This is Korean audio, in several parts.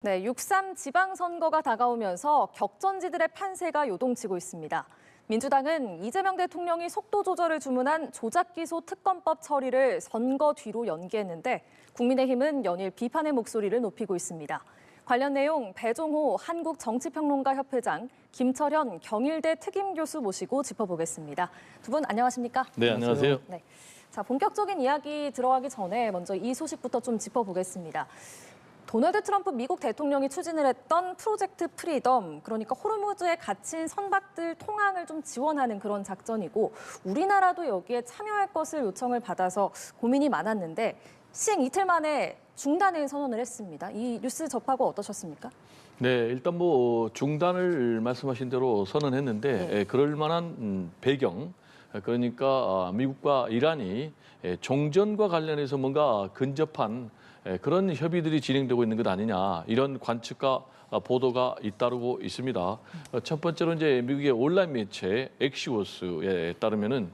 네, 6.3 지방선거가 다가오면서 격전지들의 판세가 요동치고 있습니다. 민주당은 이재명 대통령이 속도 조절을 주문한 조작기소 특검법 처리를 선거 뒤로 연기했는데 국민의힘은 연일 비판의 목소리를 높이고 있습니다. 관련 내용 배종호 한국정치평론가협회장, 김철현 경일대 특임교수 모시고 짚어보겠습니다. 두 분 안녕하십니까? 네, 안녕하세요. 네. 자, 본격적인 이야기 들어가기 전에 먼저 이 소식부터 좀 짚어보겠습니다. 도널드 트럼프 미국 대통령이 추진을 했던 프로젝트 프리덤, 그러니까 호르무즈에 갇힌 선박들 통항을 좀 지원하는 그런 작전이고 우리나라도 여기에 참여할 것을 요청을 받아서 고민이 많았는데 시행 이틀 만에 중단을 선언을 했습니다. 이 뉴스 접하고 어떠셨습니까? 네, 일단 중단을 말씀하신 대로 선언했는데 네. 그럴 만한 배경, 그러니까 미국과 이란이 종전과 관련해서 뭔가 근접한 그런 협의들이 진행되고 있는 것 아니냐, 이런 관측과 보도가 잇따르고 있습니다. 첫 번째로 이제 미국의 온라인 매체 엑시오스에 따르면은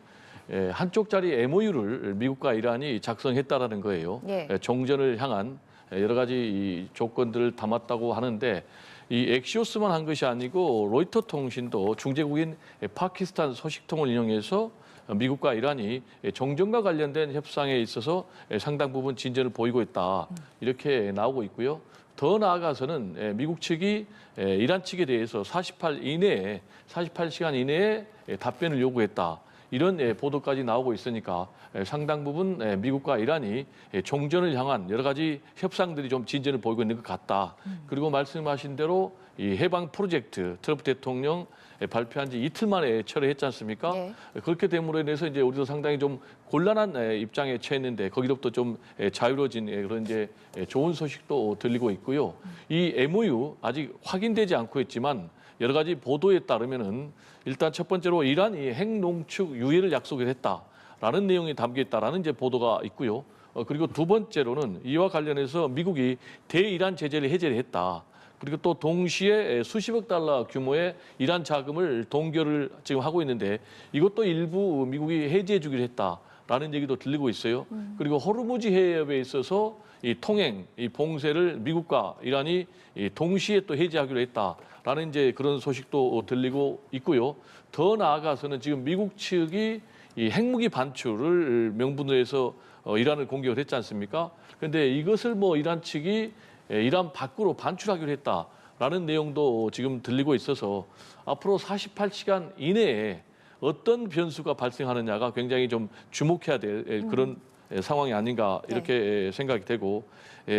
한쪽짜리 MOU를 미국과 이란이 작성했다라는 거예요. 예. 종전을 향한 여러 가지 이 조건들을 담았다고 하는데 이 엑시오스만 한 것이 아니고 로이터 통신도 중재국인 파키스탄 소식통을 인용해서 미국과 이란이 종전과 관련된 협상에 있어서 상당 부분 진전을 보이고 있다, 이렇게 나오고 있고요. 더 나아가서는 미국 측이 이란 측에 대해서 48시간 이내에 답변을 요구했다, 이런 보도까지 나오고 있으니까 상당 부분 미국과 이란이 종전을 향한 여러 가지 협상들이 좀 진전을 보이고 있는 것 같다. 그리고 말씀하신 대로 이 해방 프로젝트 트럼프 대통령 발표한 지 이틀 만에 철회했지 않습니까? 네. 그렇게 됨으로 인해서 이제 우리도 상당히 좀 곤란한 입장에 처했는데 거기로부터 좀 자유로워진 그런 이제 좋은 소식도 들리고 있고요. 이 MOU 아직 확인되지 않고 있지만 여러 가지 보도에 따르면은 일단 첫 번째로 이란이 핵농축 유예를 약속을 했다라는 내용이 담겨 있다라는 이제 보도가 있고요. 그리고 두 번째로는 이와 관련해서 미국이 대이란 제재를 해제를 했다. 그리고 또 동시에 수십억 달러 규모의 이란 자금을 동결을 지금 하고 있는데 이것도 일부 미국이 해제해 주기로 했다라는 얘기도 들리고 있어요. 그리고 호르무즈 해협에 있어서 이 통행, 이 봉쇄를 미국과 이란이 동시에 또 해제하기로 했다라는 이제 그런 소식도 들리고 있고요. 더 나아가서는 지금 미국 측이 이 핵무기 반출을 명분으로 해서 이란을 공격을 했지 않습니까? 그런데 이것을 이란 측이 이란 밖으로 반출하기로 했다라는 내용도 지금 들리고 있어서 앞으로 48시간 이내에 어떤 변수가 발생하느냐가 굉장히 좀 주목해야 될 그런 상황이 아닌가, 이렇게 생각이 되고,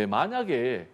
만약에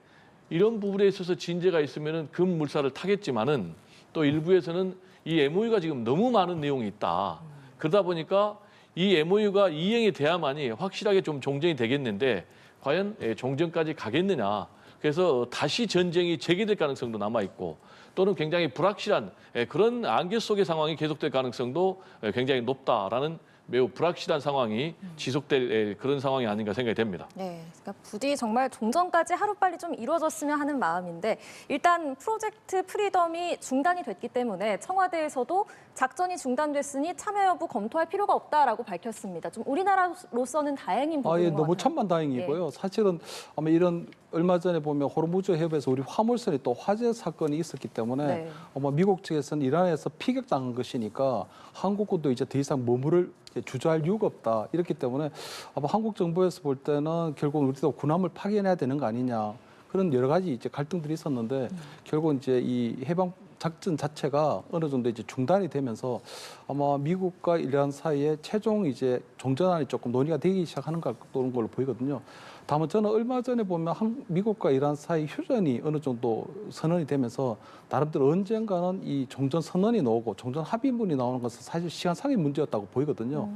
이런 부분에 있어서 진제가 있으면은 급물살을 타겠지만은 또 일부에서는 이 MOU가 지금 너무 많은 내용이 있다. 그러다 보니까 이 MOU가 이행이 돼야만이 확실하게 좀 종전이 되겠는데 과연 종전까지 가겠느냐. 그래서 다시 전쟁이 재개될 가능성도 남아있고 또는 굉장히 불확실한 그런 안개 속의 상황이 계속될 가능성도 굉장히 높다라는 매우 불확실한 상황이 지속될 그런 상황이 아닌가 생각이 됩니다. 네, 그러니까 부디 정말 종전까지 하루빨리 좀 이루어졌으면 하는 마음인데 일단 프로젝트 프리덤이 중단이 됐기 때문에 청와대에서도 작전이 중단됐으니 참여 여부 검토할 필요가 없다라고 밝혔습니다. 좀 우리나라로서는 다행인 부분인 것 너무 같아요. 천만다행이고요. 사실은 아마 이런 얼마 전에 보면 호르무즈 해협에서 우리 화물선이 또 화재 사건이 있었기 때문에 네. 아마 미국 측에서는 이란에서 피격당한 것이니까 한국군도 이제 더 이상 머무를 주저할 이유가 없다. 이렇기 때문에 아마 한국 정부에서 볼 때는 결국 우리도 군함을 파견해야 되는 거 아니냐. 그런 여러 가지 이제 갈등들이 있었는데 결국 이제 이 해방 작전 자체가 어느 정도 이제 중단이 되면서 아마 미국과 이란 사이에 최종 이제 종전안이 조금 논의가 되기 시작하는 걸로 보이거든요. 다만 저는 얼마 전에 보면 미국과 이란 사이 휴전이 어느 정도 선언이 되면서 나름대로 언젠가는 이 종전 선언이 나오고 종전 합의문이 나오는 것은 사실 시간상의 문제였다고 보이거든요.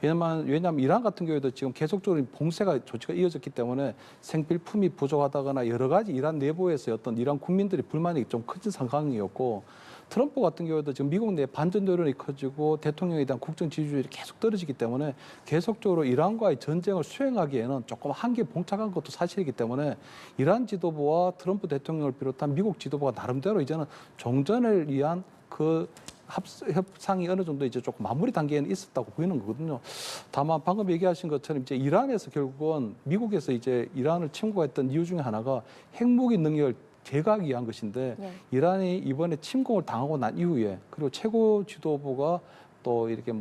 왜냐하면 이란 같은 경우에도 지금 계속적으로 봉쇄가 조치가 이어졌기 때문에 생필품이 부족하다거나 여러 가지 이란 내부에서 어떤 이란 국민들의 불만이 좀 커진 상황이었고, 트럼프 같은 경우에도 지금 미국 내 반전 여론이 커지고 대통령에 대한 국정 지지율이 계속 떨어지기 때문에 계속적으로 이란과의 전쟁을 수행하기에는 조금 한계에 봉착한 것도 사실이기 때문에 이란 지도부와 트럼프 대통령을 비롯한 미국 지도부가 나름대로 이제는 종전을 위한 그 협상이 어느 정도 이제 조금 마무리 단계에는 있었다고 보이는 거거든요. 다만 방금 얘기하신 것처럼 이제 이란에서 결국은 미국에서 이제 이란을 침공했던 이유 중에 하나가 핵무기 능력을 제거하기 위한 것인데 네. 이란이 이번에 침공을 당하고 난 이후에 그리고 최고 지도부가 또 이렇게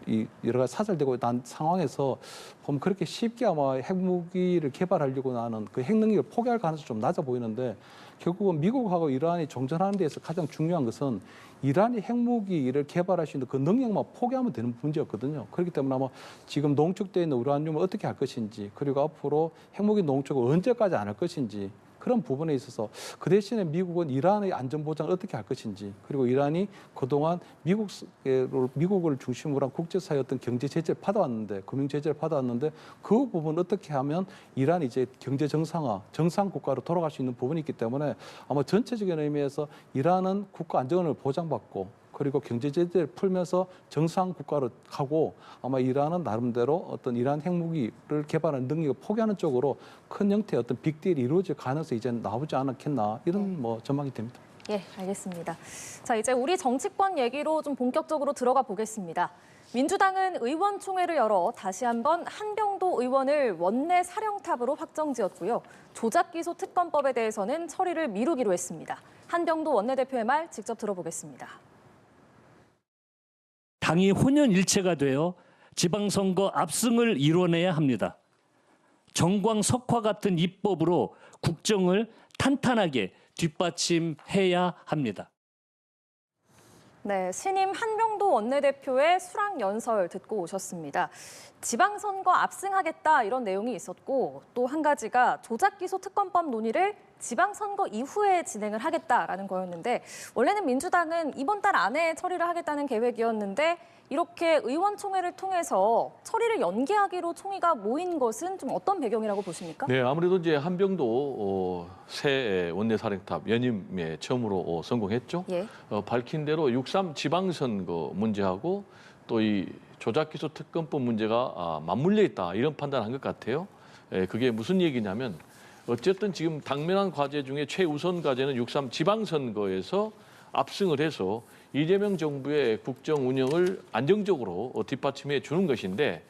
이 여러 가지 사살되고 난 상황에서 보면 그렇게 쉽게 아마 핵무기를 개발하려고 하는 그 핵능력을 포기할 가능성이 좀 낮아 보이는데 결국은 미국하고 이란이 정전하는 데서 가장 중요한 것은 이란이 핵무기를 개발할 수 있는 그 능력만 포기하면 되는 문제였거든요. 그렇기 때문에 아마 지금 농축되어 있는 우라늄을 어떻게 할 것인지 그리고 앞으로 핵무기 농축을 언제까지 안 할 것인지 그런 부분에 있어서 그 대신에 미국은 이란의 안전 보장을 어떻게 할 것인지 그리고 이란이 그동안 미국을 중심으로 한 국제사회 어떤 경제 제재를 받아왔는데 금융 제재를 받아왔는데 그 부분 어떻게 하면 이란이 이제 경제 정상화, 정상 국가로 돌아갈 수 있는 부분이 있기 때문에 아마 전체적인 의미에서 이란은 국가 안전을 보장받고 그리고 경제 제재를 풀면서 정상 국가로 가고 아마 이란은 나름대로 어떤 이란 핵무기를 개발하는 능력을 포기하는 쪽으로 큰 형태의 어떤 빅딜이 이루어질 가능성이 이제 나오지 않겠나 이런 전망이 됩니다. 예, 알겠습니다. 자, 이제 우리 정치권 얘기로 좀 본격적으로 들어가 보겠습니다. 민주당은 의원총회를 열어 다시 한번 한병도 의원을 원내 사령탑으로 확정지었고요. 조작기소 특검법에 대해서는 처리를 미루기로 했습니다. 한병도 원내대표의 말 직접 들어보겠습니다. 당이 혼연일체가 되어 지방선거 압승을 이뤄내야 합니다. 정광석화 같은 입법으로 국정을 탄탄하게 뒷받침해야 합니다. 네, 신임 한병도 원내대표의 수락 연설 듣고 오셨습니다. 지방선거 압승하겠다 이런 내용이 있었고 또 한 가지가 조작기소 특검법 논의를 지방선거 이후에 진행을 하겠다라는 거였는데 원래는 민주당은 이번 달 안에 처리를 하겠다는 계획이었는데 이렇게 의원총회를 통해서 처리를 연기하기로 총의가 모인 것은 좀 어떤 배경이라고 보십니까? 네, 아무래도 이제 한병도 새 원내사령탑 연임에 처음으로 성공했죠. 예. 밝힌 대로 6.3 지방선거 문제하고 또 이 조작기소 특검법 문제가 맞물려 있다 이런 판단한 것 같아요. 그게 무슨 얘기냐면 어쨌든 지금 당면한 과제 중에 최우선 과제는 6.3 지방선거에서 압승을 해서 이재명 정부의 국정 운영을 안정적으로 뒷받침해 주는 것인데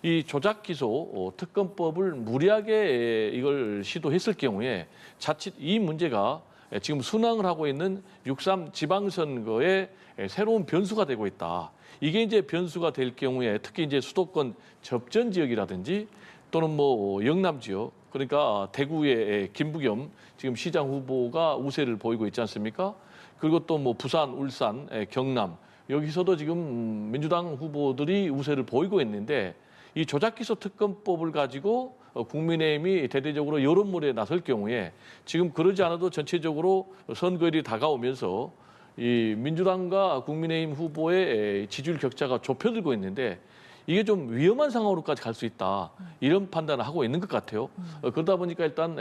이 조작기소 특검법을 무리하게 이걸 시도했을 경우에 자칫 이 문제가 지금 순항을 하고 있는 6.3 지방선거에 새로운 변수가 되고 있다. 이게 이제 변수가 될 경우에 특히 이제 수도권 접전 지역이라든지 또는 뭐 영남 지역 그러니까 대구의 김부겸 지금 시장 후보가 우세를 보이고 있지 않습니까? 그리고 또 뭐 부산, 울산, 경남 여기서도 지금 민주당 후보들이 우세를 보이고 있는데 이 조작기소 특검법을 가지고 국민의힘이 대대적으로 여론몰이에 나설 경우에 지금 그러지 않아도 전체적으로 선거일이 다가오면서 이 민주당과 국민의힘 후보의 지지율 격차가 좁혀들고 있는데 이게 좀 위험한 상황으로까지 갈 수 있다. 이런 판단을 하고 있는 것 같아요. 그러다 보니까 일단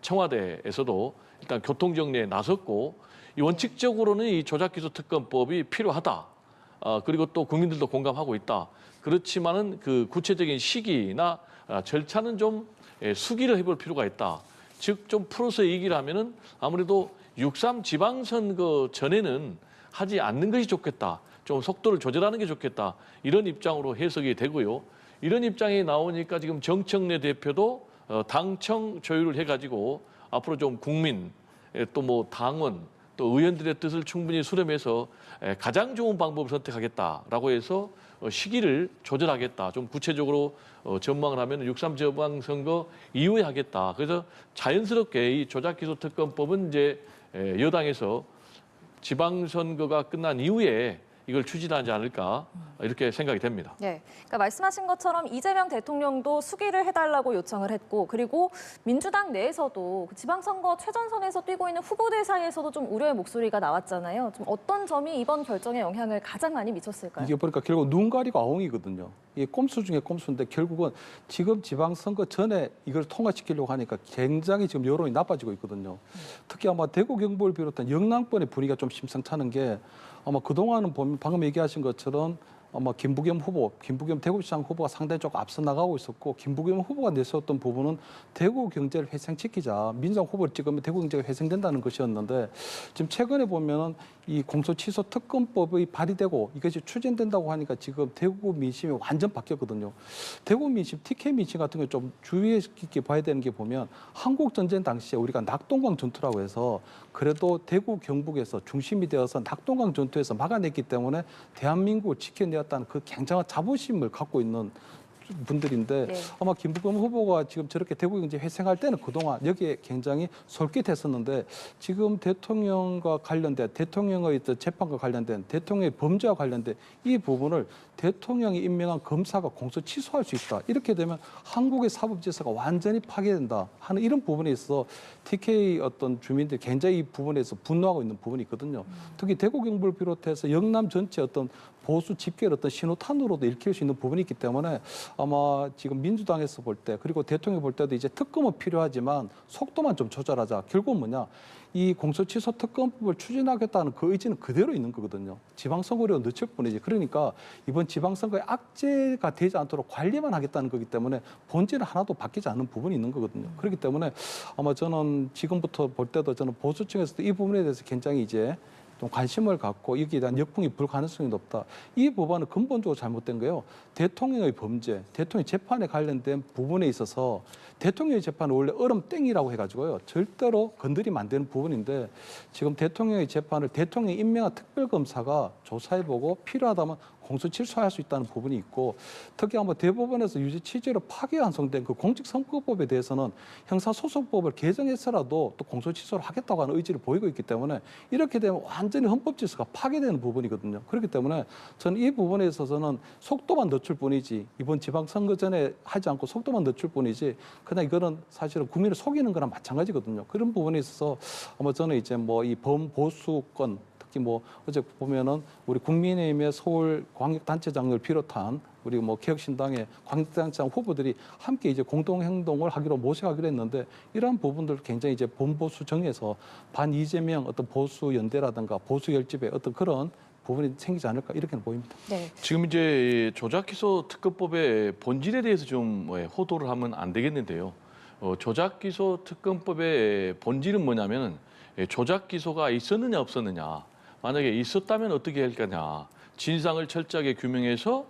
청와대에서도 일단 교통정리에 나섰고 이 원칙적으로는 이 조작기소 특검법이 필요하다. 그리고 또 국민들도 공감하고 있다. 그렇지만은 그 구체적인 시기나 절차는 좀 수기를 해볼 필요가 있다. 즉 좀 풀어서 얘기를 하면은 아무래도 6.3 지방선거 전에는 하지 않는 것이 좋겠다. 좀 속도를 조절하는 게 좋겠다. 이런 입장으로 해석이 되고요. 이런 입장이 나오니까 지금 정청래 대표도 당청 조율을 해가지고 앞으로 좀 국민 또 뭐 당원 또 의원들의 뜻을 충분히 수렴해서 가장 좋은 방법을 선택하겠다라고 해서 시기를 조절하겠다. 좀 구체적으로 전망을 하면 6.3 지방선거 이후에 하겠다. 그래서 자연스럽게 이 조작기소 특검법은 이제 여당에서 지방선거가 끝난 이후에 이걸 추진하지 않을까 이렇게 생각이 됩니다. 네, 그러니까 말씀하신 것처럼 이재명 대통령도 수기를 해달라고 요청을 했고 그리고 민주당 내에서도 그 지방선거 최전선에서 뛰고 있는 후보들 사이에서도 좀 우려의 목소리가 나왔잖아요. 좀 어떤 점이 이번 결정에 영향을 가장 많이 미쳤을까요? 이게 보니까 결국 눈 가리고 아웅이거든요. 이게 꼼수 중에 꼼수인데 결국은 지금 지방선거 전에 이걸 통과시키려고 하니까 굉장히 지금 여론이 나빠지고 있거든요. 특히 아마 대구 경북을 비롯한 영남권의 분위기가 좀 심상찮은 게 아마 그동안은 보면 방금 얘기하신 것처럼 아마 김부겸 대구시장 후보가 상당히 조금 앞서 나가고 있었고, 김부겸 후보가 내세웠던 부분은 대구 경제를 회생시키자, 민주당 후보를 찍으면 대구 경제가 회생된다는 것이었는데, 지금 최근에 보면은 이 공소취소 특검법이 발의되고 이것이 추진된다고 하니까 지금 대구 민심이 완전 바뀌었거든요. 대구 민심, TK 민심 같은 거 좀 주의 깊게 봐야 되는 게 보면, 한국 전쟁 당시에 우리가 낙동강 전투라고 해서 그래도 대구 경북에서 중심이 되어서 낙동강 전투에서 막아냈기 때문에 대한민국을 지켜내었다는 그 굉장한 자부심을 갖고 있는 분들인데, 네. 아마 김부겸 후보가 지금 저렇게 대구 경제 회생할 때는 그동안 여기에 굉장히 솔깃했었는데, 지금 대통령과 관련된, 대통령의 재판과 관련된, 대통령의 범죄와 관련된 이 부분을 대통령이 임명한 검사가 공소 취소할 수 있다. 이렇게 되면 한국의 사법 질서가 완전히 파괴된다 하는 이런 부분에 있어서 TK 어떤 주민들이 굉장히 이 부분에 서 분노하고 있는 부분이 있거든요. 특히 대구 경북을 비롯해서 영남 전체 어떤 보수 집계를 어떤 신호탄으로도 읽힐 수 있는 부분이 있기 때문에, 아마 지금 민주당에서 볼 때, 그리고 대통령이 볼 때도 이제 특검은 필요하지만 속도만 좀 조절하자. 결국은 뭐냐, 이 공소취소 특검법을 추진하겠다는 그 의지는 그대로 있는 거거든요. 지방선거로 늦출 뿐이지. 그러니까 이번 지방선거에 악재가 되지 않도록 관리만 하겠다는 거기 때문에 본질은 하나도 바뀌지 않는 부분이 있는 거거든요. 그렇기 때문에 아마 저는 지금부터 볼 때도 저는 보수층에서도 이 부분에 대해서 굉장히 이제 좀 관심을 갖고 여기에 대한 역풍이 불 가능성이 높다. 이 법안은 근본적으로 잘못된 거예요. 대통령의 범죄, 대통령 재판에 관련된 부분에 있어서 대통령의 재판은 원래 얼음땡이라고 해가지고요. 절대로 건드리면 안 되는 부분인데, 지금 대통령의 재판을 대통령이 임명한 특별검사가 조사해보고 필요하다면 공소 취소할 수 있다는 부분이 있고, 특히 아마 대법원에서 유죄 취지로 파기환송된 그 공직선거법에 대해서는 형사소송법을 개정해서라도 또 공소 취소를 하겠다고 하는 의지를 보이고 있기 때문에, 이렇게 되면 완전히 헌법 질서가 파괴되는 부분이거든요. 그렇기 때문에 저는 이 부분에 있어서는 속도만 늦출 뿐이지, 이번 지방선거 전에 하지 않고 속도만 늦출 뿐이지, 그냥 이거는 사실은 국민을 속이는 거랑 마찬가지거든요. 그런 부분에 있어서 아마 저는 이제 뭐 이 범보수권, 특히 뭐 어제 보면은 우리 국민의힘의 서울 광역단체장을 비롯한 우리 뭐 개혁신당의 광역단체장 후보들이 함께 이제 공동행동을 하기로 모색하기로 했는데, 이러한 부분들 굉장히 이제 범보수 정에서 반 이재명 어떤 보수 연대라든가 보수 결집의 어떤 그런 부분이 생기지 않을까 이렇게는 보입니다. 네. 지금 이제 조작기소 특검법의 본질에 대해서 좀 호도를 하면 안 되겠는데요. 조작기소 특검법의 본질은 뭐냐면, 조작기소가 있었느냐 없었느냐, 만약에 있었다면 어떻게 할 거냐, 진상을 철저하게 규명해서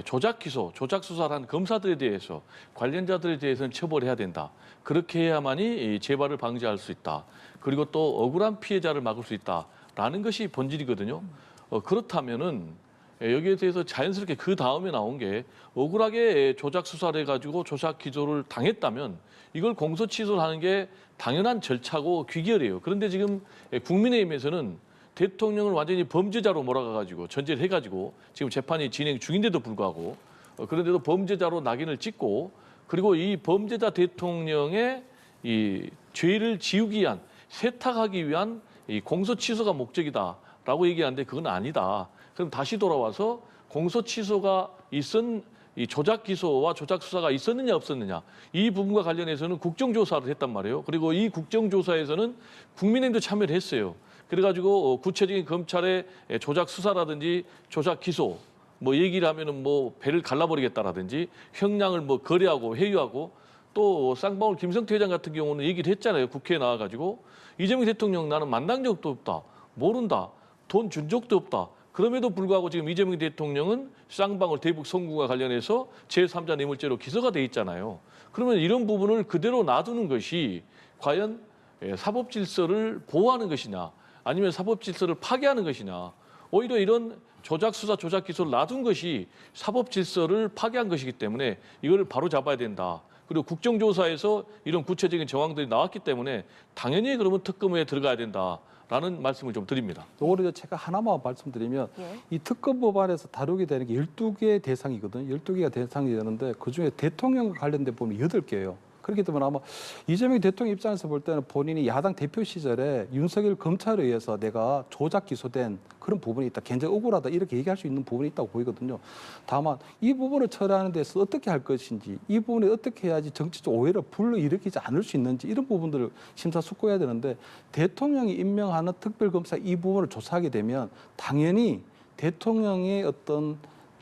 조작기소, 조작수사를 한 검사들에 대해서, 관련자들에 대해서는 처벌해야 된다. 그렇게 해야만이 재발을 방지할 수 있다. 그리고 또 억울한 피해자를 막을 수 있다라는 것이 본질이거든요. 그렇다면은 여기에 대해서 자연스럽게 그 다음에 나온 게, 억울하게 조작 수사를 해가지고 조작 기소를 당했다면 이걸 공소 취소를 하는 게 당연한 절차고 귀결이에요. 그런데 지금 국민의힘에서는 대통령을 완전히 범죄자로 몰아가가지고 전제를 해가지고 지금 재판이 진행 중인데도 불구하고, 그런데도 범죄자로 낙인을 찍고, 그리고 이 범죄자 대통령의 이 죄를 지우기 위한, 세탁하기 위한 이 공소 취소가 목적이다라고 얘기하는데, 그건 아니다. 그럼 다시 돌아와서 공소 취소가 이 조작 기소와 조작 수사가 있었느냐 없었느냐, 이 부분과 관련해서는 국정조사를 했단 말이에요. 그리고 이 국정조사에서는 국민의힘도 참여를 했어요. 그래가지고 구체적인 검찰의 조작 수사라든지 조작 기소 뭐 얘기를 하면은 뭐 배를 갈라버리겠다라든지 형량을 뭐 거래하고 회유하고, 또 쌍방울 김성태 회장 같은 경우는 얘기를 했잖아요. 국회에 나와가지고 이재명 대통령 나는 만난 적도 없다, 모른다, 돈 준 적도 없다. 그럼에도 불구하고 지금 이재명 대통령은 쌍방울 대북 송금과 관련해서 제3자 뇌물죄로 기소가 돼 있잖아요. 그러면 이런 부분을 그대로 놔두는 것이 과연 사법 질서를 보호하는 것이냐, 아니면 사법 질서를 파괴하는 것이냐. 오히려 이런 조작 수사, 조작 기소를 놔둔 것이 사법 질서를 파괴한 것이기 때문에 이걸 바로 잡아야 된다. 그리고 국정조사에서 이런 구체적인 정황들이 나왔기 때문에 당연히 그러면 특검에 들어가야 된다라는 말씀을 좀 드립니다. 오히려 제가 하나만 말씀드리면, 예. 이 특검 법안에서 다루게 되는 게 12개 대상이거든요. 12개가 대상이 되는데 그중에 대통령과 관련된 부분이 8개예요. 그렇기 때문에 아마 이재명 대통령 입장에서 볼 때는 본인이 야당 대표 시절에 윤석열 검찰에 의해서 내가 조작 기소된 그런 부분이 있다, 굉장히 억울하다, 이렇게 얘기할 수 있는 부분이 있다고 보이거든요. 다만 이 부분을 처리하는 데서 어떻게 할 것인지, 이 부분에 어떻게 해야지 정치적 오해를 불러일으키지 않을 수 있는지, 이런 부분들을 심사숙고해야 되는데, 대통령이 임명하는 특별검사 이 부분을 조사하게 되면 당연히 대통령의 어떤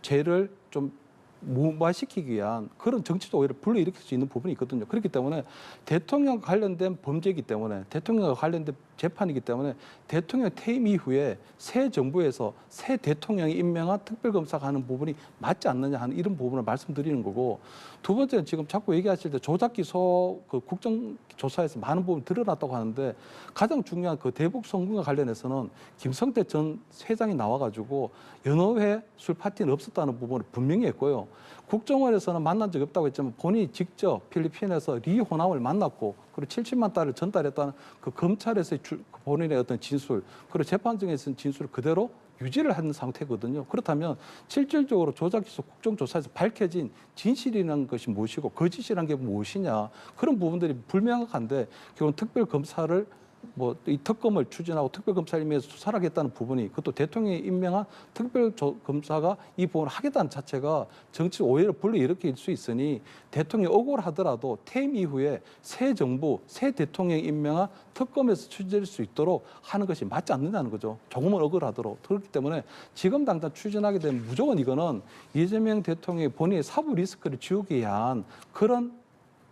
죄를 좀 무마시키기 위한 그런 정치도 오히려 불러일으킬 수 있는 부분이 있거든요. 그렇기 때문에 대통령과 관련된 범죄이기 때문에 대통령과 관련된 재판이기 때문에 대통령 퇴임 이후에 새 정부에서 새 대통령이 임명한 특별검사가 하는 부분이 맞지 않느냐 하는 이런 부분을 말씀드리는 거고, 두 번째는 지금 자꾸 얘기하실 때 조작기소 그 국정조사에서 많은 부분이 드러났다고 하는데 가장 중요한 그 대북 송금과 관련해서는 김성태 전 회장이 나와가지고 여러 회 술 파티는 없었다는 부분을 분명히 했고요. 국정원에서는 만난 적이 없다고 했지만 본인이 직접 필리핀에서 리 호남을 만났고 그리고 70만 달러를 전달했다는 그 검찰에서의 본인의 어떤 진술 그리고 재판정에서는 진술을 그대로 유지를 하는 상태거든요. 그렇다면 실질적으로 조작기소 국정조사에서 밝혀진 진실이라는 것이 무엇이고 거짓이라는 게 무엇이냐, 그런 부분들이 불명확한데 결국 특별검사를 뭐 이 특검을 추진하고 특별검사를 임명해서 수사를 하겠다는 부분이, 그것도 대통령이 임명한 특별검사가 이 부분을 하겠다는 자체가 정치 오해를 불러일으킬 수 있으니 대통령이 억울하더라도 퇴임 이후에 새 정부, 새 대통령이 임명한 특검에서 추진될 수 있도록 하는 것이 맞지 않느냐는 거죠. 조금은 억울하도록. 그렇기 때문에 지금 당장 추진하게 되면 무조건 이거는 이재명 대통령이 본인의 사부 리스크를 지우기 위한 그런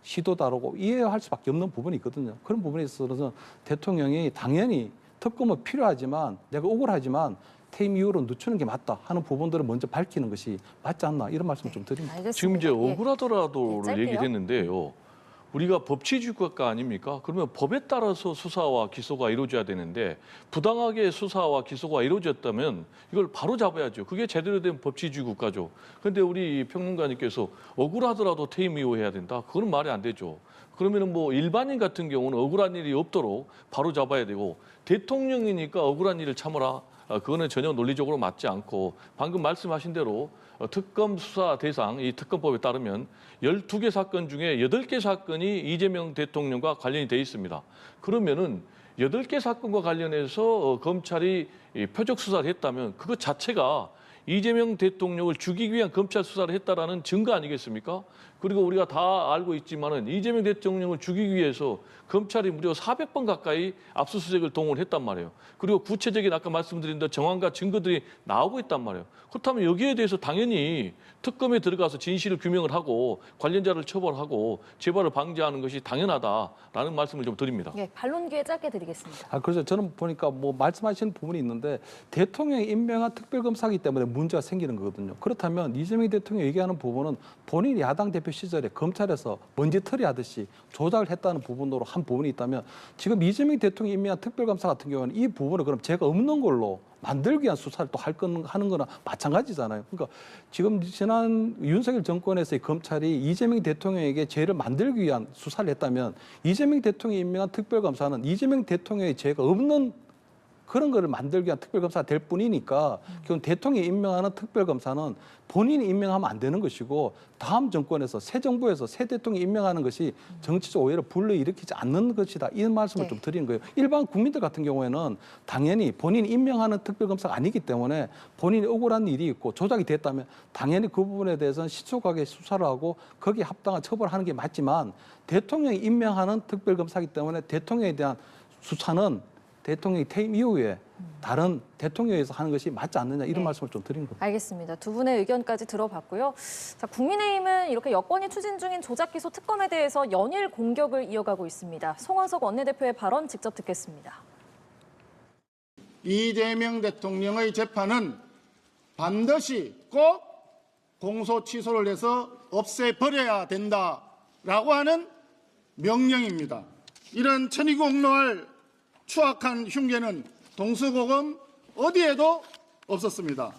시도다라고 이해할 수밖에 없는 부분이 있거든요. 그런 부분에 있어서는 대통령이 당연히 특검은 필요하지만 내가 억울하지만 퇴임 이후로 늦추는 게 맞다 하는 부분들을 먼저 밝히는 것이 맞지 않나, 이런 말씀을 좀 드립니다. 알겠습니다. 지금 이제 예. 억울하더라도를 짧게요. 얘기를 했는데요. 우리가 법치주의 국가 아닙니까? 그러면 법에 따라서 수사와 기소가 이루어져야 되는데 부당하게 수사와 기소가 이루어졌다면 이걸 바로 잡아야죠. 그게 제대로 된 법치주의 국가죠. 그런데 우리 평론가님께서 억울하더라도 퇴임 이후 해야 된다. 그건 말이 안 되죠. 그러면은 뭐 일반인 같은 경우는 억울한 일이 없도록 바로 잡아야 되고, 대통령이니까 억울한 일을 참아라. 그거는 전혀 논리적으로 맞지 않고, 방금 말씀하신 대로 특검 수사 대상, 이 특검법에 따르면 12개 사건 중에 8개 사건이 이재명 대통령과 관련이 돼 있습니다. 그러면은 8개 사건과 관련해서 검찰이 표적 수사를 했다면 그것 자체가 이재명 대통령을 죽이기 위한 검찰 수사를 했다라는 증거 아니겠습니까? 그리고 우리가 다 알고 있지만은 이재명 대통령을 죽이기 위해서 검찰이 무려 400번 가까이 압수수색을 동원했단 말이에요. 그리고 구체적인 아까 말씀드린 대로 정황과 증거들이 나오고 있단 말이에요. 그렇다면 여기에 대해서 당연히 특검에 들어가서 진실을 규명을 하고 관련자를 처벌하고 재발을 방지하는 것이 당연하다라는 말씀을 좀 드립니다. 예, 반론 기회 짧게 드리겠습니다. 그래서 저는 보니까 뭐 말씀하시는 부분이 있는데 대통령이 임명한 특별검사이기 때문에 문제가 생기는 거거든요. 그렇다면 이재명 대통령이 얘기하는 부분은 본인이 야당 대표 시절에 검찰에서 먼지털이 하듯이 조작을 했다는 부분으로 한 부분이 있다면 지금 이재명 대통령이 임명한 특별검사 같은 경우는 이 부분을 그럼 제가 없는 걸로 만들기 위한 수사를 또 하는 거나 마찬가지잖아요. 그러니까 지금 지난 윤석열 정권에서의 검찰이 이재명 대통령에게 죄를 만들기 위한 수사를 했다면 이재명 대통령이 임명한 특별검사는 이재명 대통령의 죄가 없는 그런 거를 만들기 위한 특별검사가 될 뿐이니까 결국 대통령이 임명하는 특별검사는 본인이 임명하면 안 되는 것이고 다음 정권에서 새 정부에서 새 대통령이 임명하는 것이 정치적 오해를 불러일으키지 않는 것이다. 이 말씀을 좀 드리는 거예요. 일반 국민들 같은 경우에는 당연히 본인이 임명하는 특별검사가 아니기 때문에 본인이 억울한 일이 있고 조작이 됐다면 당연히 그 부분에 대해서는 신속하게 수사를 하고 거기에 합당한 처벌을 하는 게 맞지만 대통령이 임명하는 특별검사이기 때문에 대통령에 대한 수사는 대통령이 퇴임 이후에 다른 대통령에서 하는 것이 맞지 않느냐, 이런 말씀을 좀 드리는 겁니다. 알겠습니다. 두 분의 의견까지 들어봤고요. 자, 국민의힘은 이렇게 여권이 추진 중인 조작기소 특검에 대해서 연일 공격을 이어가고 있습니다. 송원석 원내대표의 발언 직접 듣겠습니다. 이재명 대통령의 재판은 반드시 꼭 공소 취소를 해서 없애버려야 된다라고 하는 명령입니다. 이런 천의공노할 추악한 흉계는 동서고금 어디에도 없었습니다.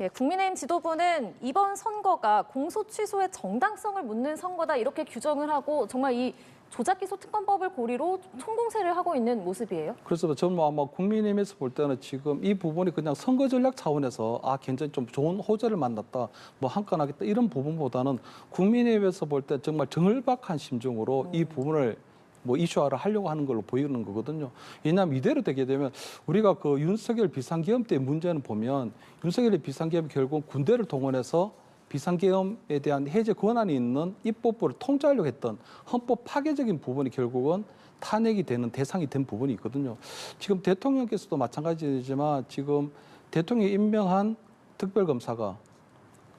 예, 국민의힘 지도부는 이번 선거가 공소 취소의 정당성을 묻는 선거다 이렇게 규정을 하고 정말 이 조작기소 특검법을 고리로 총공세를 하고 있는 모습이에요. 그래서 저는 아마 국민의힘에서 볼 때는 지금 이 부분이 그냥 선거 전략 차원에서 굉장히 좀 좋은 호재를 만났다, 뭐 한건 하겠다 이런 부분보다는 국민의힘에서 볼 때 정말 정을박한 심정으로 이 부분을 뭐 이슈화를 하려고 하는 걸로 보이는 거거든요. 왜냐하면 이대로 되게 되면 우리가 그 윤석열 비상계엄 때 문제는 보면 윤석열의 비상계엄 결국 군대를 동원해서 비상계엄에 대한 해제 권한이 있는 입법부를 통제하려고 했던 헌법 파괴적인 부분이 결국은 탄핵이 되는 대상이 된 부분이 있거든요. 지금 대통령께서도 마찬가지지만 지금 대통령이 임명한 특별검사가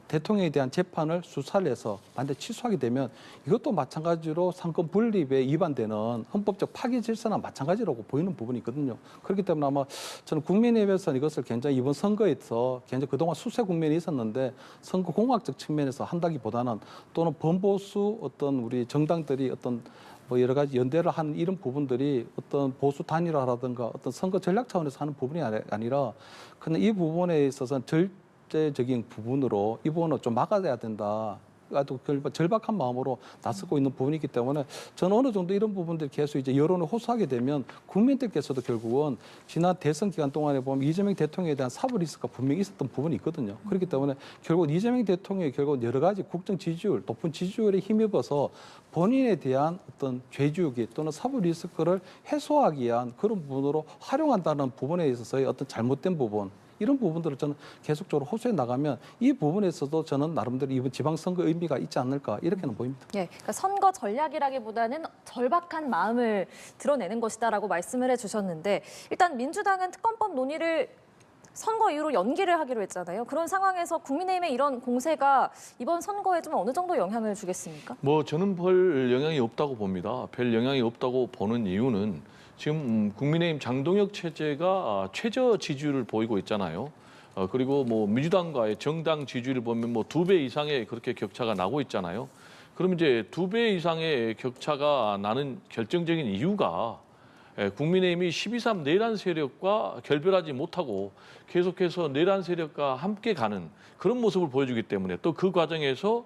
대통령에 대한 재판을 수사를 해서 반대 취소하게 되면 이것도 마찬가지로 상권 분립에 위반되는 헌법적 파기 질서나 마찬가지라고 보이는 부분이 있거든요. 그렇기 때문에 아마 저는 국민의힘에서는 이것을 굉장히 이번 선거에서 굉장히 그동안 수세 국면이 있었는데 선거 공학적 측면에서 한다기보다는 또는 범보수 어떤 우리 정당들이 어떤 뭐 여러 가지 연대를 하는 이런 부분들이 어떤 보수 단일화라든가 어떤 선거 전략 차원에서 하는 부분이 아니라 그냥 이 부분에 있어서는 절대적인 부분으로 이 부분을 좀 막아야 된다. 아주 절박한 마음으로 나서고 있는 부분이기 때문에 저는 어느 정도 이런 부분들이 계속 이제 여론을 호소하게 되면 국민들께서도 결국은 지난 대선 기간 동안에 보면 이재명 대통령에 대한 사법 리스크가 분명히 있었던 부분이 있거든요. 그렇기 때문에 결국 이재명 대통령이 결국 여러 가지 국정 지지율, 높은 지지율에 힘입어서 본인에 대한 어떤 죄지우기 또는 사법 리스크를 해소하기 위한 그런 부분으로 활용한다는 부분에 있어서의 어떤 잘못된 부분 이런 부분들을 저는 계속적으로 호소해 나가면 이 부분에서도 저는 나름대로 이번 지방선거 의미가 있지 않을까 이렇게는 보입니다. 예, 그러니까 선거 전략이라기보다는 절박한 마음을 드러내는 것이다라고 말씀을 해주셨는데 일단 민주당은 특검법 논의를 선거 이후로 연기를 하기로 했잖아요. 그런 상황에서 국민의힘의 이런 공세가 이번 선거에 좀 어느 정도 영향을 주겠습니까? 뭐 저는 별 영향이 없다고 봅니다. 별 영향이 없다고 보는 이유는 지금 국민의힘 장동혁 체제가 최저 지지율을 보이고 있잖아요. 그리고 뭐 민주당과의 정당 지지율을 보면 뭐 2배 이상의 그렇게 격차가 나고 있잖아요. 그럼 이제 2배 이상의 격차가 나는 결정적인 이유가 국민의힘이 12.3 내란 세력과 결별하지 못하고 계속해서 내란 세력과 함께 가는 그런 모습을 보여주기 때문에 또 그 과정에서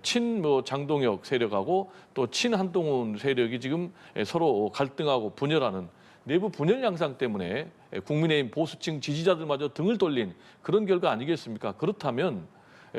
친 장동혁 세력하고 또 친 한동훈 세력이 지금 서로 갈등하고 분열하는 내부 분열 양상 때문에 국민의힘 보수층 지지자들마저 등을 돌린 그런 결과 아니겠습니까? 그렇다면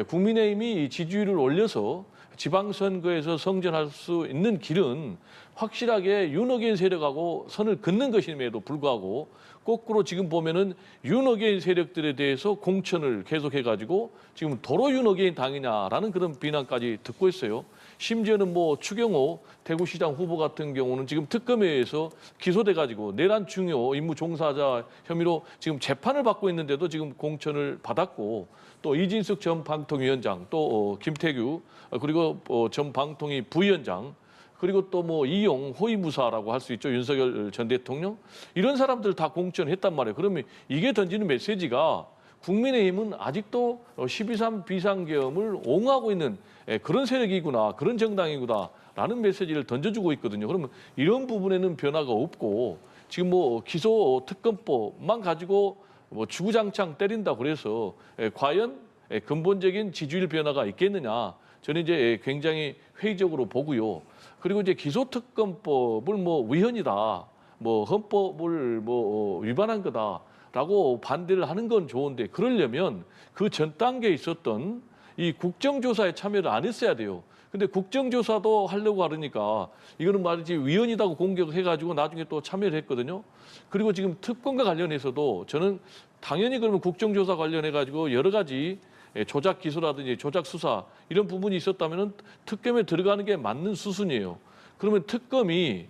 국민의힘이 이 지지율을 올려서 지방선거에서 성전할 수 있는 길은 확실하게 윤어게인 세력하고 선을 긋는 것임에도 불구하고 거꾸로 지금 보면은 윤어게인 세력들에 대해서 공천을 계속해가지고 지금 도로 윤어게인 당이냐라는 그런 비난까지 듣고 있어요. 심지어는 뭐 추경호 대구시장 후보 같은 경우는 지금 특검에 의해서 기소돼가지고 내란 중요 임무 종사자 혐의로 지금 재판을 받고 있는데도 지금 공천을 받았고 또 이진숙 전 방통위원장 또 김태규 그리고 전 방통위 부위원장 그리고 또 뭐 이용 호위무사라고 할 수 있죠. 윤석열 전 대통령 이런 사람들 다 공천했단 말이에요. 그러면 이게 던지는 메시지가 국민의힘은 아직도 12.3 비상계엄을 옹호하고 있는 그런 세력이구나, 그런 정당이구나라는 메시지를 던져주고 있거든요. 그러면 이런 부분에는 변화가 없고 지금 뭐 기소 특검법만 가지고 뭐 주구장창 때린다 그래서 과연 근본적인 지지율 변화가 있겠느냐? 저는 이제 굉장히 회의적으로 보고요. 그리고 이제 기소특검법을 뭐 위헌이다, 뭐 헌법을 뭐 위반한 거다라고 반대를 하는 건 좋은데 그러려면 그 전 단계에 있었던 이 국정조사에 참여를 안 했어야 돼요. 근데 국정조사도 하려고 하니까 이거는 말이지 위헌이다고 공격해가지고 나중에 또 참여를 했거든요. 그리고 지금 특검과 관련해서도 저는 당연히 그러면 국정조사 관련해가지고 여러 가지 조작 기소라든지 조작 수사 이런 부분이 있었다면 특검에 들어가는 게 맞는 수순이에요. 그러면 특검이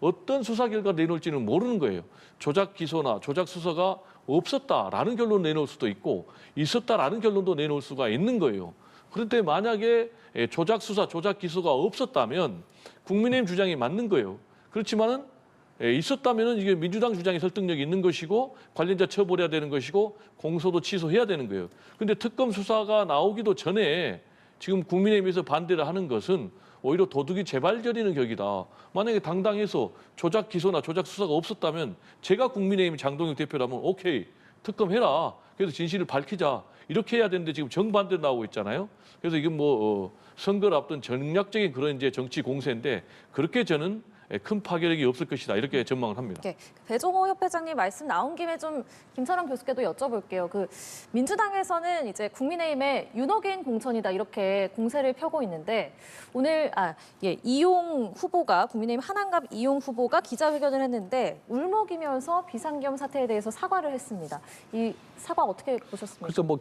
어떤 수사 결과 내놓을지는 모르는 거예요. 조작 기소나 조작 수사가 없었다라는 결론 내놓을 수도 있고 있었다라는 결론도 내놓을 수가 있는 거예요. 그런데 만약에 조작 수사, 조작 기소가 없었다면 국민의힘 주장이 맞는 거예요. 그렇지만은 있었다면은 이게 민주당 주장이 설득력이 있는 것이고 관련자 처벌해야 되는 것이고 공소도 취소해야 되는 거예요. 그런데 특검 수사가 나오기도 전에 지금 국민의힘에서 반대를 하는 것은 오히려 도둑이 재발 저리는 격이다. 만약에 당당해서 조작 기소나 조작 수사가 없었다면 제가 국민의힘 장동혁 대표라면 오케이 특검해라. 그래서 진실을 밝히자. 이렇게 해야 되는데 지금 정반대로 나오고 있잖아요. 그래서 이건 뭐 선거를 앞둔 전략적인 그런 이제 정치 공세인데 그렇게 저는 큰 파괴력이 없을 것이다 이렇게 전망을 합니다. 네, 배종호 협회장님 말씀 나온 김에 좀 김철원 교수께도 여쭤볼게요. 그 민주당에서는 이제 국민의힘의 윤어게인 공천이다 이렇게 공세를 펴고 있는데 오늘 이용 후보가 국민의힘 한안갑 이용 후보가 기자회견을 했는데 울먹이면서 비상계엄 사태에 대해서 사과를 했습니다. 이 사과 어떻게 보셨습니까? 그렇죠. 뭐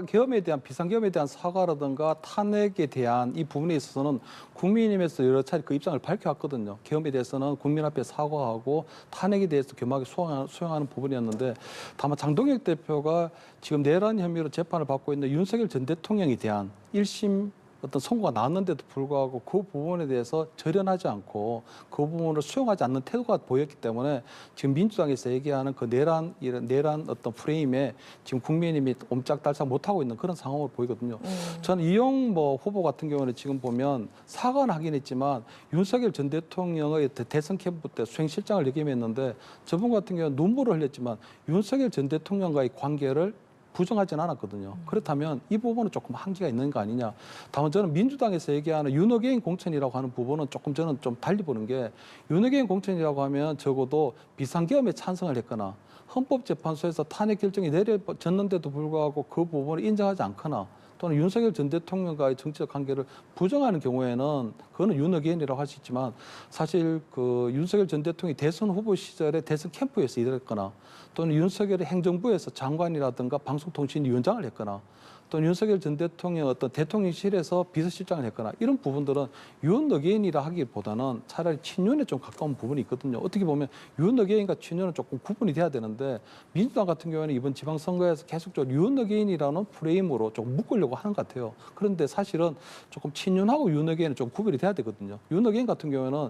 계엄에 대한 비상계엄에 대한 사과라든가 탄핵에 대한 이 부분에 있어서는 국민의힘에서 여러 차례 그 입장을 밝혀왔거든요. 계엄에 대해서는 국민 앞에 사과하고 탄핵에 대해서 겸하게 수용하는 부분이었는데 다만 장동혁 대표가 지금 내란 혐의로 재판을 받고 있는 윤석열 전 대통령에 대한 1심 어떤 선고가 나왔는데도 불구하고 그 부분에 대해서 절연하지 않고 그 부분을 수용하지 않는 태도가 보였기 때문에 지금 민주당에서 얘기하는 그 내란 어떤 프레임에 지금 국민의힘이 옴짝달싹 못하고 있는 그런 상황으로 보이거든요. 저는 이용 후보 같은 경우는 지금 보면 사과는 하긴 했지만 윤석열 전 대통령의 대선 캠프 때 수행실장을 역임했는데 저분 같은 경우는 눈물을 흘렸지만 윤석열 전 대통령과의 관계를 부정하지는 않았거든요. 그렇다면 이 부분은 조금 한계가 있는 거 아니냐. 다만 저는 민주당에서 얘기하는 윤어게인 공천이라고 하는 부분은 조금 저는 좀 달리 보는 게 윤어게인 공천이라고 하면 적어도 비상계엄에 찬성을 했거나 헌법재판소에서 탄핵 결정이 내려졌는데도 불구하고 그 부분을 인정하지 않거나 또는 윤석열 전 대통령과의 정치적 관계를 부정하는 경우에는 그거는 윤어게인이라고 할 수 있지만 사실 그 윤석열 전 대통령이 대선 후보 시절에 대선 캠프에서 일했거나 또는 윤석열의 행정부에서 장관이라든가 방송통신위원장을 했거나 또는 윤석열 전 대통령 어떤 대통령실에서 비서실장을 했거나 이런 부분들은 윤어게인이라 하기보다는 차라리 친윤에 좀 가까운 부분이 있거든요. 어떻게 보면 윤어게인과 친윤은 조금 구분이 돼야 되는데 민주당 같은 경우에는 이번 지방선거에서 계속적으로 윤어게인이라는 프레임으로 좀 묶으려고 하는 것 같아요. 그런데 사실은 조금 친윤하고 윤어게인은 좀 구별이 돼야 되거든요. 윤어게인 같은 경우에는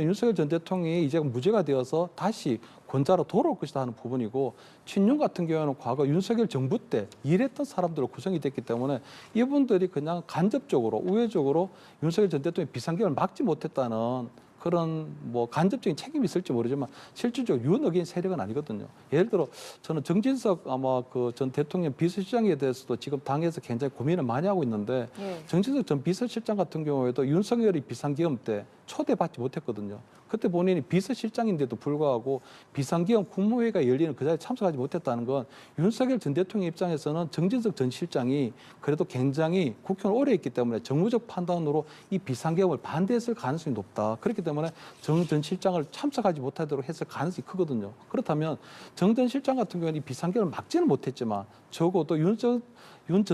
윤석열 전 대통령이 이제 무죄가 되어서 다시 권자로 돌아올 것이다 하는 부분이고 친윤 같은 경우는 과거 윤석열 정부 때 일했던 사람들로 구성이 됐기 때문에 이분들이 그냥 간접적으로 우회적으로 윤석열 전 대통령의 비상계엄을 막지 못했다는 그런 간접적인 책임이 있을지 모르지만 실질적으로 윤어게인 세력은 아니거든요. 예를 들어 저는 정진석 아마 그 전 대통령 비서실장에 대해서도 지금 당에서 굉장히 고민을 많이 하고 있는데 정진석 전 비서실장 같은 경우에도 윤석열이 비상계엄 때 초대받지 못했거든요. 그때 본인이 비서실장인데도 불구하고 비상계엄 국무회의가 열리는 그 자리에 참석하지 못했다는 건 윤석열 전 대통령 입장에서는 정진석 전 실장이 그래도 굉장히 국회의원을 오래 했기 때문에 정무적 판단으로 이 비상계엄을 반대했을 가능성이 높다. 그렇기 때문에 정 전 실장을 참석하지 못하도록 했을 가능성이 크거든요. 그렇다면 정 전 실장 같은 경우는 이 비상계엄을 막지는 못했지만 적어도 윤 전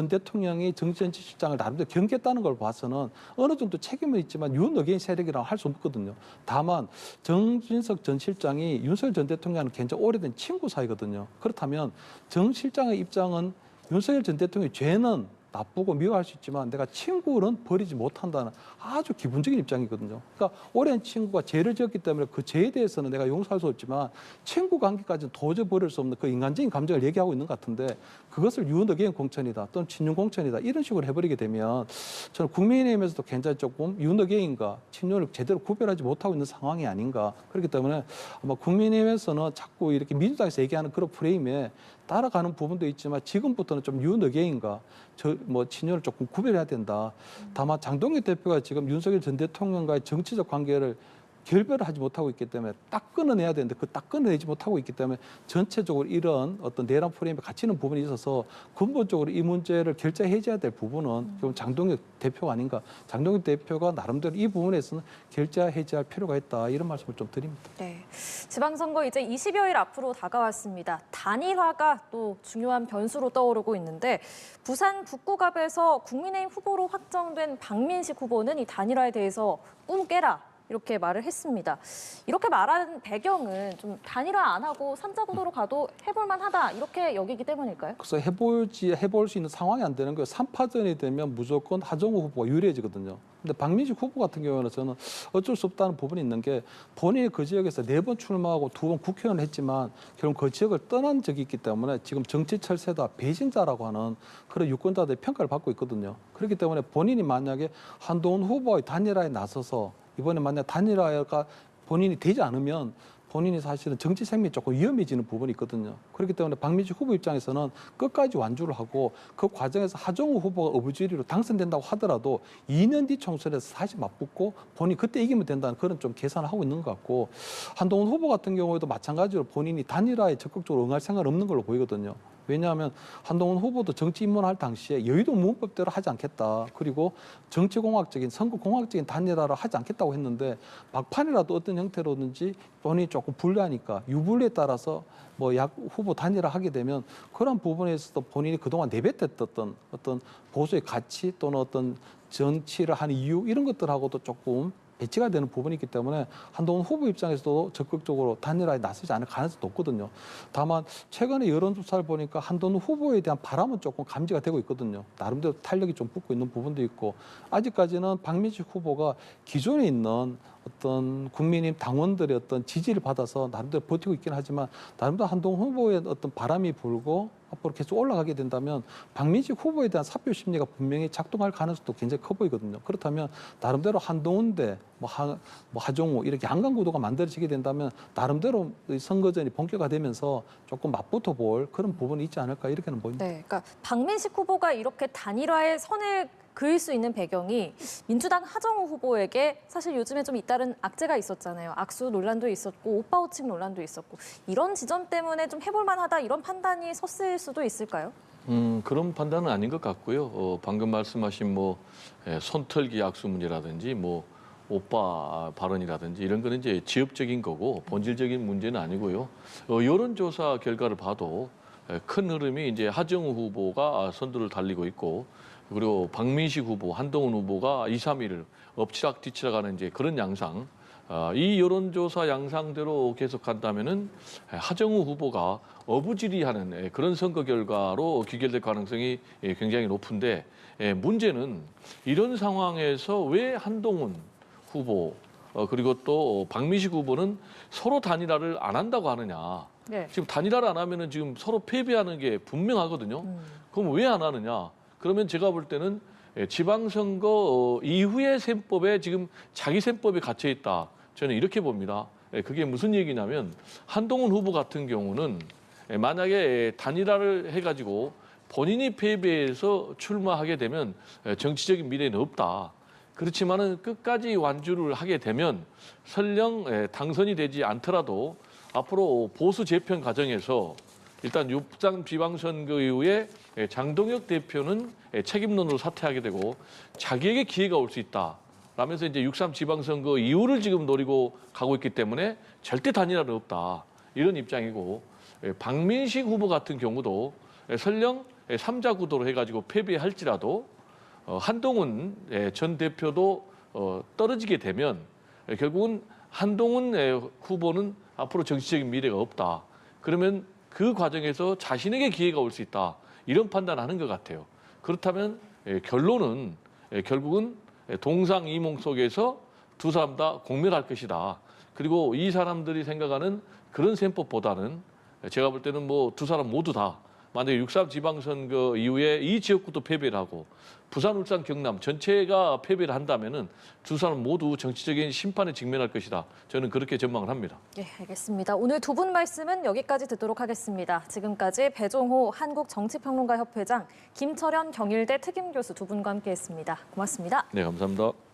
대통령이 정 전 실장을 나름대로 경계했다는 걸 봐서는 어느 정도 책임은 있지만 윤어게인 세력이라고 할 수 없거든요. 다만 정진석 전 실장이 윤석열 전 대통령과는 굉장히 오래된 친구 사이거든요. 그렇다면 정 실장의 입장은 윤석열 전 대통령의 죄는 나쁘고 미워할 수 있지만 내가 친구는 버리지 못한다는 아주 기본적인 입장이거든요. 그러니까 오랜 친구가 죄를 지었기 때문에 그 죄에 대해서는 내가 용서할 수 없지만 친구 관계까지는 도저히 버릴 수 없는 그 인간적인 감정을 얘기하고 있는 것 같은데 그것을 윤어게인 공천이다 또는 친윤 공천이다 이런 식으로 해버리게 되면 저는 국민의힘에서도 굉장히 조금 윤어게인과 친윤을 제대로 구별하지 못하고 있는 상황이 아닌가. 그렇기 때문에 아마 국민의힘에서는 자꾸 이렇게 민주당에서 얘기하는 그런 프레임에 따라가는 부분도 있지만 지금부터는 좀 윤어게인과 친윤을 조금 구별해야 된다. 다만 장동혁 대표가 지금 윤석열 전 대통령과의 정치적 관계를 결별을 하지 못하고 있기 때문에 딱 끊어내야 되는데 그 딱 끊어내지 못하고 있기 때문에 전체적으로 이런 어떤 내란 프레임에 갇히는 부분이 있어서 근본적으로 이 문제를 결재해줘야 될 부분은 좀 장동혁 대표가 아닌가. 장동혁 대표가 나름대로 이 부분에서는 결재해제할 필요가 있다. 이런 말씀을 좀 드립니다. 네, 지방선거 이제 20여일 앞으로 다가왔습니다. 단일화가 또 중요한 변수로 떠오르고 있는데 부산 북구갑에서 국민의힘 후보로 확정된 박민식 후보는 이 단일화에 대해서 꿈 깨라. 이렇게 말을 했습니다. 이렇게 말한 배경은 좀 단일화 안 하고 삼자구도로 가도 해볼 만하다 이렇게 여기기 때문일까요? 그래서 해볼 수 있는 상황이 안 되는 거예요. 3파전이 되면 무조건 하정우 후보가 유리해지거든요. 근데 박민식 후보 같은 경우는 저는 어쩔 수 없다는 부분이 있는 게 본인이 그 지역에서 4번 출마하고 2번 국회의원을 했지만 결국 그 지역을 떠난 적이 있기 때문에 지금 정치 철새다 배신자라고 하는 그런 유권자들의 평가를 받고 있거든요. 그렇기 때문에 본인이 만약에 한동훈 후보의 단일화에 나서서 이번에 만약 단일화가 본인이 되지 않으면 본인이 사실은 정치 생명이 조금 위험해지는 부분이 있거든요. 그렇기 때문에 박민식 후보 입장에서는 끝까지 완주를 하고 그 과정에서 하정우 후보가 어부지리로 당선된다고 하더라도 2년 뒤 총선에서 다시 맞붙고 본인이 그때 이기면 된다는 그런 좀 계산을 하고 있는 것 같고 한동훈 후보 같은 경우에도 마찬가지로 본인이 단일화에 적극적으로 응할 생각 없는 걸로 보이거든요. 왜냐하면 한동훈 후보도 정치 입문할 당시에 여의도 문법대로 하지 않겠다. 그리고 정치공학적인 선거공학적인 단일화를 하지 않겠다고 했는데 막판이라도 어떤 형태로든지 본인이 조금 불리하니까 유불리에 따라서 약 후보 단일화 하게 되면 그런 부분에서도 본인이 그동안 내뱉었던 어떤 보수의 가치 또는 어떤 정치를 하는 이유 이런 것들하고도 조금 배치가 되는 부분이 있기 때문에 한동훈 후보 입장에서도 적극적으로 단일화에 나서지 않을 가능성이 높거든요. 다만 최근에 여론조사를 보니까 한동훈 후보에 대한 바람은 조금 감지가 되고 있거든요. 나름대로 탄력이 좀 붙고 있는 부분도 있고 아직까지는 박민식 후보가 기존에 있는 어떤 국민의힘 당원들의 어떤 지지를 받아서 나름대로 버티고 있긴 하지만 나름대로 한동훈 후보의 어떤 바람이 불고 앞으로 계속 올라가게 된다면 박민식 후보에 대한 사표 심리가 분명히 작동할 가능성도 굉장히 커 보이거든요. 그렇다면 나름대로 한동훈 대 하정우 이렇게 양강 구도가 만들어지게 된다면 나름대로 선거전이 본격화되면서 조금 맞붙어 볼 그런 부분이 있지 않을까 이렇게는 보입니다. 네, 그러니까 박민식 후보가 이렇게 단일화의 선을 그을 수 있는 배경이 민주당 하정우 후보에게 사실 요즘에 좀 잇따른 악재가 있었잖아요. 악수 논란도 있었고 오빠 호칭 논란도 있었고 이런 지점 때문에 좀 해볼 만하다 이런 판단이 섰을 수도 있을까요? 그런 판단은 아닌 것 같고요. 방금 말씀하신 손털기 악수 문제라든지 오빠 발언이라든지 이런 거는 이제 지엽적인 거고 본질적인 문제는 아니고요. 여론조사 결과를 봐도 큰 흐름이 이제 하정우 후보가 선두를 달리고 있고 그리고 박민식 후보, 한동훈 후보가 2, 3위를 엎치락뒤치락하는 이제 그런 양상. 이 여론조사 양상대로 계속 간다면은 하정우 후보가 어부지리하는 그런 선거 결과로 귀결될 가능성이 굉장히 높은데 문제는 이런 상황에서 왜 한동훈 후보 그리고 또 박민식 후보는 서로 단일화를 안 한다고 하느냐. 네. 지금 단일화를 안 하면은 지금 서로 패배하는 게 분명하거든요. 그럼 왜 안 하느냐? 그러면 제가 볼 때는 지방선거 이후의 셈법에 지금 자기 셈법에 갇혀 있다. 저는 이렇게 봅니다. 그게 무슨 얘기냐면 한동훈 후보 같은 경우는 만약에 단일화를 해가지고 본인이 패배해서 출마하게 되면 정치적인 미래는 없다. 그렇지만은 끝까지 완주를 하게 되면 설령 당선이 되지 않더라도 앞으로 보수 재편 과정에서 일단 6장 지방선거 이후에 장동혁 대표는 책임론으로 사퇴하게 되고 자기에게 기회가 올 수 있다. 라면서 이제 6.3 지방선거 이후를 지금 노리고 가고 있기 때문에 절대 단일화는 없다. 이런 입장이고 박민식 후보 같은 경우도 설령 3자 구도로 해가지고 패배할지라도 한동훈 전 대표도 떨어지게 되면 결국은 한동훈 후보는 앞으로 정치적인 미래가 없다. 그러면 그 과정에서 자신에게 기회가 올 수 있다. 이런 판단하는 것 같아요. 그렇다면 결론은 결국은 동상이몽 속에서 두 사람 다 공멸할 것이다. 그리고 이 사람들이 생각하는 그런 셈법보다는 제가 볼 때는 두 사람 모두 다 만약에 6.3 지방선거 이후에 이 지역구도 패배를 하고 부산, 울산, 경남 전체가 패배를 한다면은 두 사람 모두 정치적인 심판에 직면할 것이다. 저는 그렇게 전망을 합니다. 네, 알겠습니다. 오늘 두 분 말씀은 여기까지 듣도록 하겠습니다. 지금까지 배종호 한국정치평론가협회장, 김철현 경일대 특임교수 두 분과 함께했습니다. 고맙습니다. 네, 감사합니다.